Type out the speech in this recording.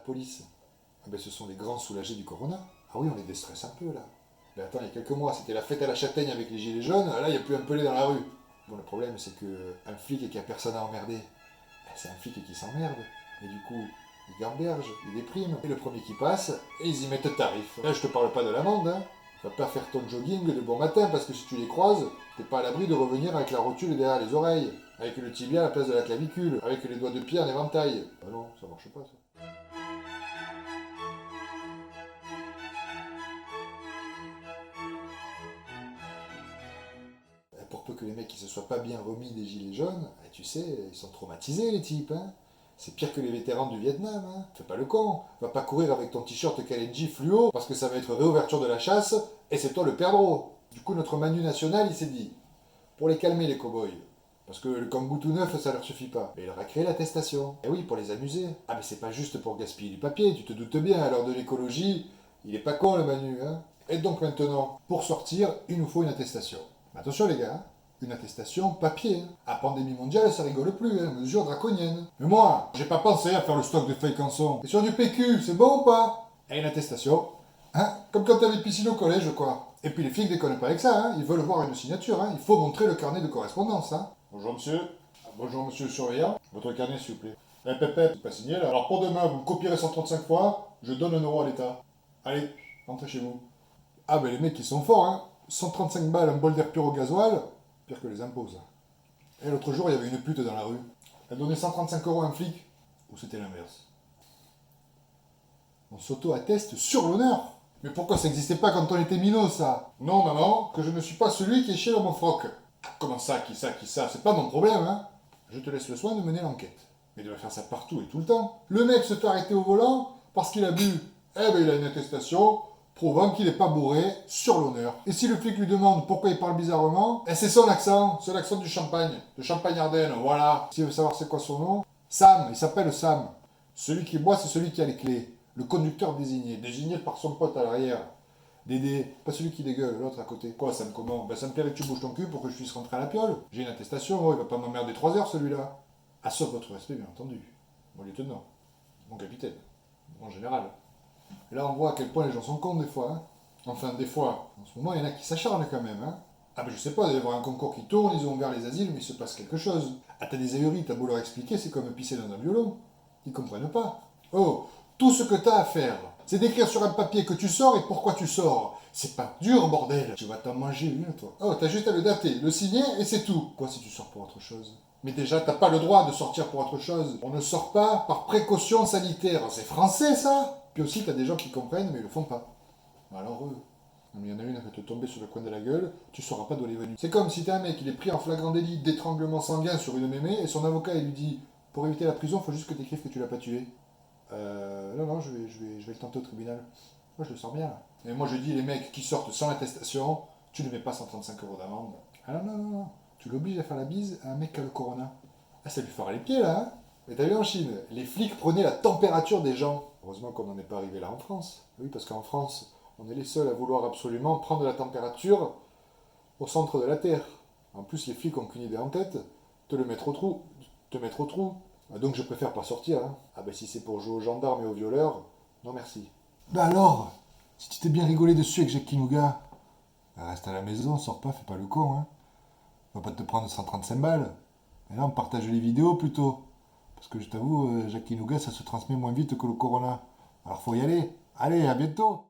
police. Ah ben, ce sont les grands soulagés du corona. Ah oui, on les déstresse un peu là. Mais attends, il y a quelques mois, c'était la fête à la châtaigne avec les gilets jaunes. Là, il n'y a plus un pelé dans la rue. Bon, le problème, c'est que un flic et qu'il n'y a personne à emmerder, ben, c'est un flic qui s'emmerde. Et du coup, il gamberge, il déprime. Et le premier qui passe, et ils y mettent le tarif. Là, je te parle pas de l'amende, hein. Tu vas pas faire ton jogging de bon matin parce que si tu les croises, t'es pas à l'abri de revenir avec la rotule derrière les oreilles, avec le tibia à la place de la clavicule, avec les doigts de pied en éventail. Ah non, ça marche pas ça. Pour peu que les mecs ils se soient pas bien remis des gilets jaunes, tu sais, ils sont traumatisés les types, hein. C'est pire que les vétérans du Vietnam, hein. Fais pas le con. Va pas courir avec ton t-shirt Kalenji fluo parce que ça va être réouverture de la chasse et c'est toi le perdreau. Du coup, notre Manu national, il s'est dit, pour les calmer les cow-boys, parce que le kangou tout neuf, ça leur suffit pas. Mais il leur a créé l'attestation. Et oui, pour les amuser. Ah mais c'est pas juste pour gaspiller du papier, tu te doutes bien, à l'heure de l'écologie, il est pas con le Manu, hein. Et donc maintenant, pour sortir, il nous faut une attestation. Mais attention les gars, hein. Une attestation papier. Hein. À pandémie mondiale, ça rigole plus, hein. Mesure draconienne. Mais moi, j'ai pas pensé à faire le stock de fake canson. Et sur du PQ, c'est bon ou pas? Et une attestation. Hein, comme quand t'avais piscine au collège, quoi. Et puis les flics déconnent pas avec ça, hein. Ils veulent voir une signature, hein. Il faut montrer le carnet de correspondance, hein. Bonjour monsieur. Bonjour monsieur le surveillant. Votre carnet s'il vous plaît. Pépé, c'est pas signé là. Alors pour demain, vous me copierez 135 fois, je donne 1 € à l'État. Allez, rentrez chez vous. Ah ben les mecs ils sont forts, hein. 135 balles, un bol d'air pur au gasoil, pire que les impôts, ça. Et l'autre jour, il y avait une pute dans la rue. Elle donnait 135 € à un flic. Ou c'était l'inverse. On s'auto-atteste sur l'honneur. Mais pourquoi ça n'existait pas quand on était minot, ça? Non, maman, que je ne suis pas celui qui est chié dans mon froc. Ah, comment ça, qui ça, c'est pas mon problème, hein. Je te laisse le soin de mener l'enquête. Mais il doit faire ça partout et tout le temps. Le mec se fait arrêter au volant parce qu'il a bu. Eh ben, il a une attestation prouvant qu'il n'est pas bourré sur l'honneur. Et si le flic lui demande pourquoi il parle bizarrement, eh, c'est son accent, c'est l'accent du Champagne, de Champagne-Ardenne, voilà. S'il veut savoir c'est quoi son nom, Sam, il s'appelle Sam. Celui qui boit, c'est celui qui a les clés. Le conducteur désigné, désigné par son pote à l'arrière. Dédé, pas celui qui dégueule, l'autre à côté. Quoi, Sam comment? Ben ça me plairait que tu bouges ton cul pour que je puisse rentrer à la piole. J'ai une attestation, oh, il va pas m'emmerder 3 heures celui-là. Ah, sauf votre respect, bien entendu. Mon lieutenant, mon capitaine, mon général. Et là, on voit à quel point les gens sont cons des fois. Hein. Enfin, des fois. En ce moment, il y en a qui s'acharnent quand même. Hein. Ah, ben je sais pas, il va y avoir un concours qui tourne, ils ont ouvert les asiles, mais il se passe quelque chose. Ah, t'as des ahuris, t'as beau leur expliquer, c'est comme pisser dans un violon. Ils comprennent pas. Oh, tout ce que t'as à faire, c'est d'écrire sur un papier que tu sors et pourquoi tu sors. C'est pas dur, bordel. Tu vas t'en manger une, toi. Oh, t'as juste à le dater, le signer et c'est tout. Quoi si tu sors pour autre chose? Mais déjà, t'as pas le droit de sortir pour autre chose. On ne sort pas par précaution sanitaire. C'est français, ça. Puis aussi, t'as des gens qui comprennent, mais ils le font pas. Alors, il y en a une qui va te tomber sur le coin de la gueule, tu sauras pas d'où elle est venue. C'est comme si t'as un mec, il est pris en flagrant délit d'étranglement sanguin sur une mémé, et son avocat, il lui dit, pour éviter la prison, faut juste que t'écrives que tu l'as pas tué. Non, je vais le tenter au tribunal. Moi, je le sens bien, là. Et moi, je dis, les mecs qui sortent sans attestation, tu ne mets pas 135 € d'amende. Ah non, non, non, non. Tu l'obliges à faire la bise à un mec qui a le corona. Ah, ça lui fera les pieds, là, hein. Mais t'as vu en Chine, les flics prenaient la température des gens. Heureusement qu'on n'en est pas arrivé là en France. Oui, parce qu'en France, on est les seuls à vouloir absolument prendre la température au centre de la Terre. En plus, les flics ont qu'une idée en tête, te le mettre au trou. Te mettre au trou. Ah, donc je préfère pas sortir, hein. Ah ben si c'est pour jouer aux gendarmes et aux violeurs, non merci. Bah alors, si tu t'es bien rigolé dessus avec Jackie Nougat, bah reste à la maison, sors pas, fais pas le con, hein. On va pas te prendre 135 balles. Et là, on partage les vidéos plutôt. Parce que je t'avoue, Jackie Nougat, ça se transmet moins vite que le corona. Alors faut y aller. Allez, à bientôt.